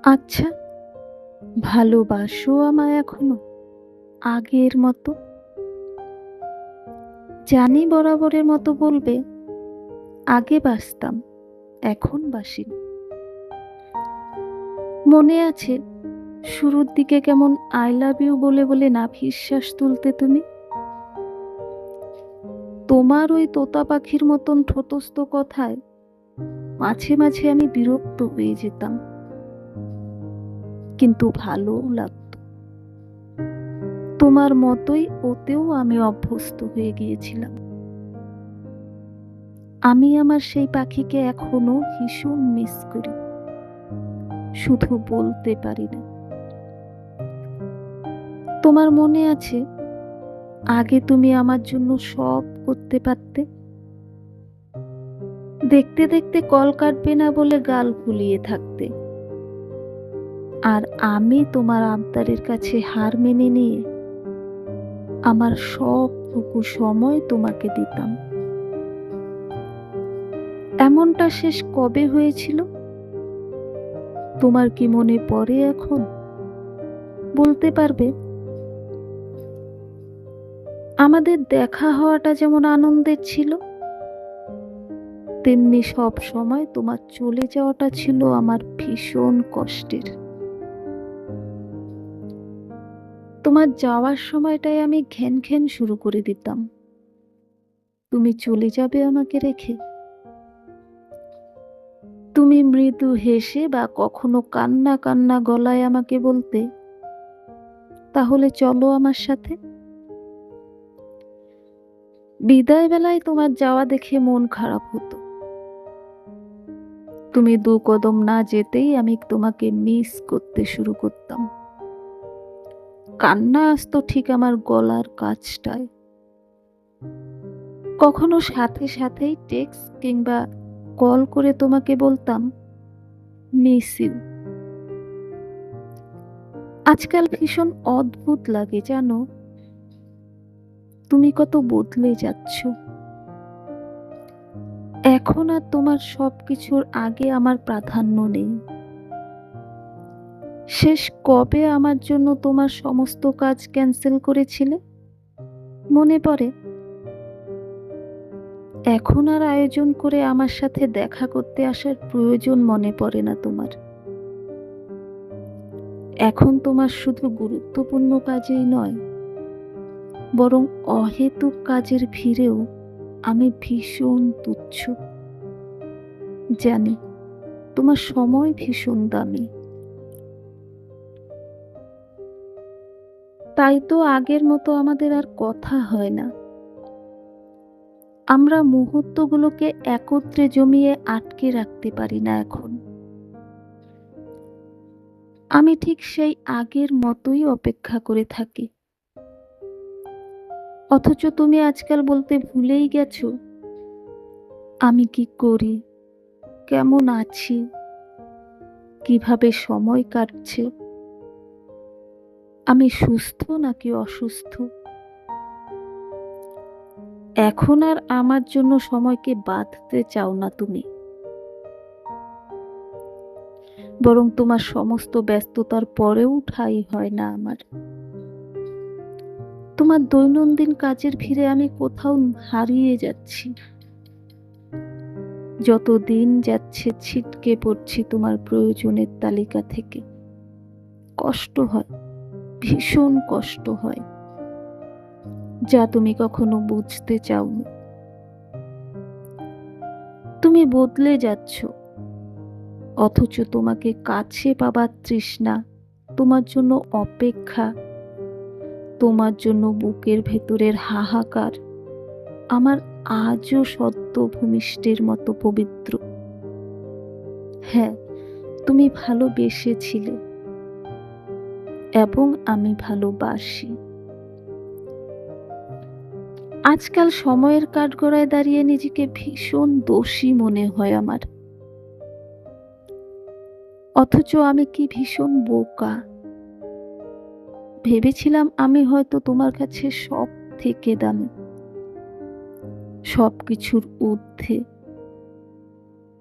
আচ্ছা, ভালোবাসো আমায় এখনো আগের মতো? জানি বরাবরের মতো বলবে, আগে বাসতাম, এখন বাসি না। মনে আছে শুরুর দিকে কেমন আই লাভ ইউ বলে বলে নাভিশ্বাস তুলতে তুমি? তোমার ওই তোতা পাখির মতন ঠোঁটস্থ কথায় মাঝে মাঝে আমি বিরক্ত হয়ে যেতাম, কিন্তু ভালোও লাগতো। তোমার মতোই ওতেও আমি অভ্যস্ত হয়ে গিয়েছিলাম। আমি আমার সেই পাখিকে এখনো ভীষণ মিস করি, শুধু বলতে পারি না। তোমার মনে আছে আগে তুমি আমার জন্য সব করতে পারতে? দেখতে দেখতে কল কাটবে না বলে গাল ফুলিয়ে থাকতে, আর আমি তোমার আবদারের কাছে হার মেনে নিয়ে আমার সবটুকু সময় তোমাকে দিতাম। এমনটা শেষ কবে হয়েছিল তোমার কি মনে পড়ে এখন? বলতে পারবে? আমাদের দেখা হওয়াটা যেমন আনন্দের ছিল, তেমনি সব সময় তোমার চলে যাওয়াটা ছিল আমার ভীষণ কষ্টের। তোমার যাওয়ার সময়টায় আমি ঘ্যান ঘ্যান শুরু করে দিতাম, তুমি চলে যাবে আমাকে রেখে। তুমি মৃদু হেসে বা কখনো কান্না কান্না গলায় আমাকে বলতে, তাহলে চলো আমার সাথে। বিদায় বেলায় তোমার যাওয়া দেখে মন খারাপ হতো। তুমি দু কদম না যেতেই আমি তোমাকে মিস করতে শুরু করতাম। কান্না আসতো ঠিক আমার গলার কাছটায়। কখনো সাথে সাথেই টেক্সট কিংবা কল করে তোমাকে বলতাম, মিস ইউ। আজকাল ভীষণ অদ্ভুত লাগে জানো, তুমি কত বদলে যাচ্ছ। এখন আর তোমার সবকিছুর আগে আমার প্রাধান্য নেই। শেষ কবে আমার জন্য তোমার সমস্ত কাজ ক্যান্সেল করেছিলে মনে পড়ে? এখন আর আয়োজন করে আমার সাথে দেখা করতে আসার প্রয়োজন মনে পড়ে না তোমার। এখন তোমার শুধু গুরুত্বপূর্ণ কাজেই নয়, বরং অহেতুক কাজের ভিড়েও আমি ভীষণ তুচ্ছ। জানি তোমার সময় ভীষণ দামি, তাই তো আগের মতো আমাদের আর কথা হয় না। আমরা মুহূর্তগুলোকে একত্রে জমিয়ে আটকে রাখতে পারি না এখন। আমি ঠিক সেই আগের মতোই অপেক্ষা করে থাকি, অথচ তুমি আজকাল বলতে ভুলেই গেছো আমি কি করি, কেমন আছি, কিভাবে সময় কাটছে, আমি সুস্থ নাকি অসুস্থ। এখন আর আমার জন্য সময়কে বাঁধতে চাও না তুমি, বরং তোমার সমস্ত ব্যস্ততার পরেও ঠাঁই হয় না আমার। তোমার দৈনন্দিন কাজের ভিড়ে আমি কোথাও হারিয়ে যাচ্ছি। যত দিন যাচ্ছে ছিটকে পড়ছি তোমার প্রয়োজনের তালিকা থেকে। কষ্ট হয়, ভীষণ কষ্ট হয়, যা তুমি কখনো বুঝতে চাওনি। তুমি বদলে যাচ্ছ, অথচ তোমাকে কাছে পাবার তৃষ্ণা, তোমার জন্য অপেক্ষা, তোমার জন্য বুকের ভেতরের হাহাকার আমার আজও সদ্য ভূমিষ্ঠের মতো পবিত্র। হ্যাঁ, তুমি ভালোবেসেছিলে এবং আমি ভালোবাসি। আজকাল সময়ের কাঠগড়ায় দাঁড়িয়ে নিজেকে ভীষণ দোষী মনে হয় আমার, অথচ আমি কি ভীষণ বোকা। ভেবেছিলাম আমি হয়তো তোমার কাছে সব থেকে দামি, সবকিছুর ঊর্ধ্বে।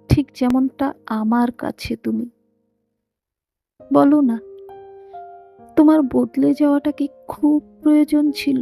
ঠিক যেমনটা আমার কাছে তুমি। বলো না, তোমার বদলে যাওয়াটা কি খুব প্রয়োজন ছিল?